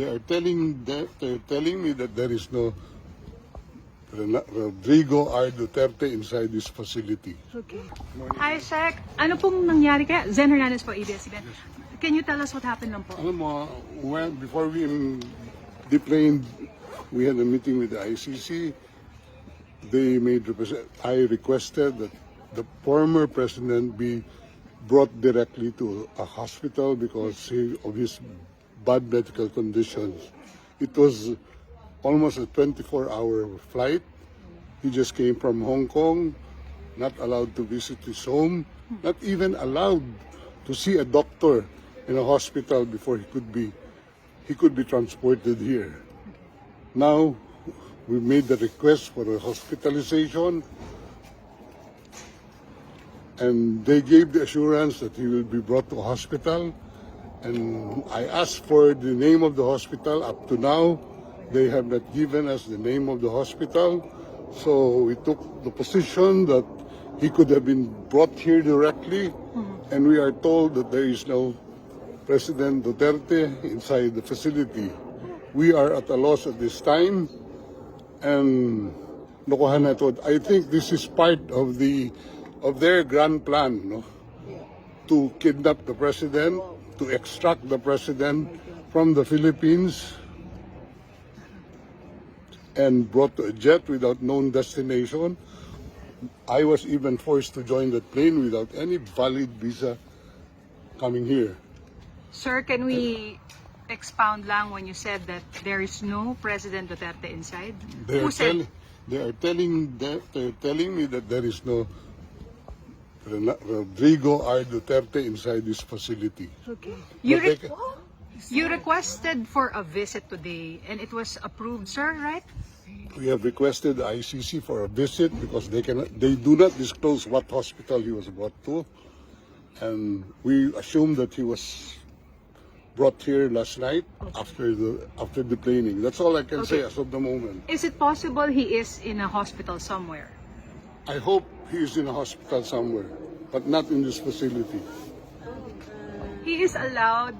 They're telling me that there is no Rodrigo R. Duterte inside this facility. Okay. Hi, Sec. Ano pong nangyari kaya? Zen Hernandez po, ABS-CBN. Can you tell us what happened lang po? Alam mo, before we deplaned, we had a meeting with the ICC. I requested that the former president be brought directly to a hospital because of his bad medical conditions. It was almost a 24-hour flight. He just came from Hong Kong, not allowed to visit his home, not even allowed to see a doctor in a hospital before he could be transported here. Now, we made the request for a hospitalization, and they gave the assurance that he will be brought to a hospital. And I asked for the name of the hospital. Up to now, they have not given us the name of the hospital. So we took the position that he could have been brought here directly, and we are told that there is no President Duterte inside the facility. We are at a loss at this time, and lokohan na ito. I think this is part of their grand plan, no? To kidnap the president, to extract the president from the Philippines and brought to a jet without known destination. I was even forced to join that plane without any valid visa coming here. Sir, can we expound lang when you said that there is no President Duterte inside? They're Who said? telling me that there is no Rodrigo R. Duterte inside this facility. Okay. But You requested for a visit today and it was approved, sir, right? we have requested the ICC for a visit because they do not disclose what hospital he was brought to, and we assume that he was brought here last night after the planing. That's all I can say as of the moment. Is it possible he is in a hospital somewhere? I hope he is in a hospital somewhere, but not in this facility. He is allowed,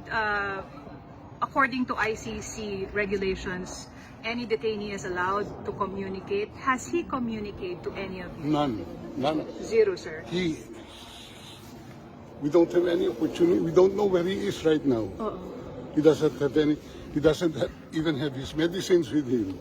according to ICC regulations, any detainee is allowed to communicate. Has he communicated to any of you? None. Zero, sir. We don't have any opportunity. We don't know where he is right now. He doesn't have any. He doesn't even have his medicines with him.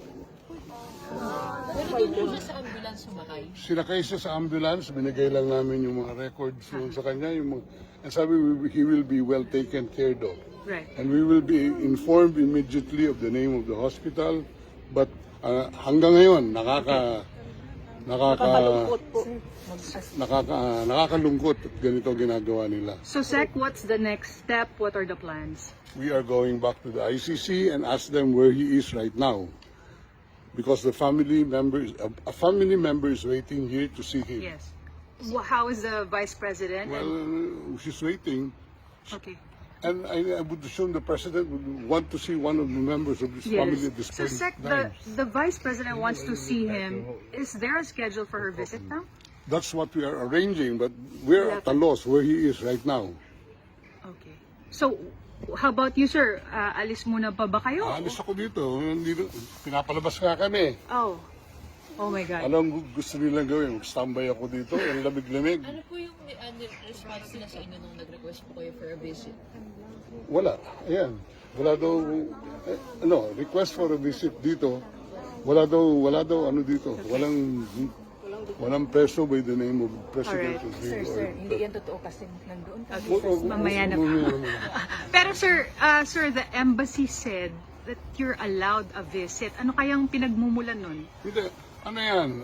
Pero doon siya sa ambulance sumakay. Sinakay siya sa ambulance, binigay lang namin yung mga records yun sa kanya. And sabi, he will be well taken care of. Right. And we will be informed immediately of the name of the hospital. But hanggang ngayon, nakakalungkot at ganito ginagawa nila. So, Sec, what's the next step? What are the plans? We are going back to the ICC and ask them where he is right now. Because a family member is waiting here to see him. Yes. How is the Vice President? Well, she's waiting. Okay. And I would assume the president would want to see one of the members of this family at this So, point. Sec, the Vice President wants to see him. Is there a schedule for her visit now? That's what we are arranging, but we're at a loss where he is right now. Okay. So, how about you, sir? Alis muna pa ba kayo? Alis ako dito. Pinapalabas nga kami. Oh my God. Anong gusto nilang gawin? Mag-standby ako dito. Ang lamig-lamig. Ano po yung response nila sa inyo nung nag-request po kayo for a visit? Wala. Ayan. Wala daw, request for a visit dito. Wala daw ano dito. Walang preso by the name of President Rodrigo. Sir, hindi yan totoo kasi nandoon kami. Mamaya na. Pero sir, the embassy said that you're allowed a visit. Ano kayang pinagmumulan nun? Hindi. Ano yan?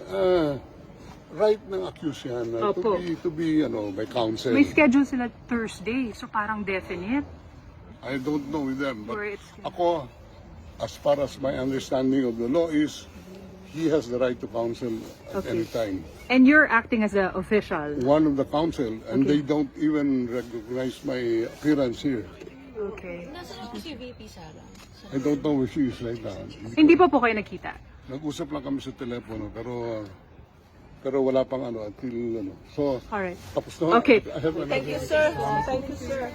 Right ng accused yan. Opo. To be by counsel. May schedule sila Thursday, so parang definite. I don't know with them. But Or it's- ako, as far as my understanding of the law is, he has the right to counsel at any time. And you're acting as the official. One of the counsel, and they don't even recognize my appearance here. Okay. Nasaan po si VP Sara? I don't know where she is right now. Hindi pa po kayo nakita? Nag-usap lang kami sa telepono, pero wala pang until So, Alright. tapos na. Okay. I have another- Thank you, sir. Thank you, sir.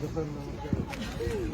Japan naman kayo.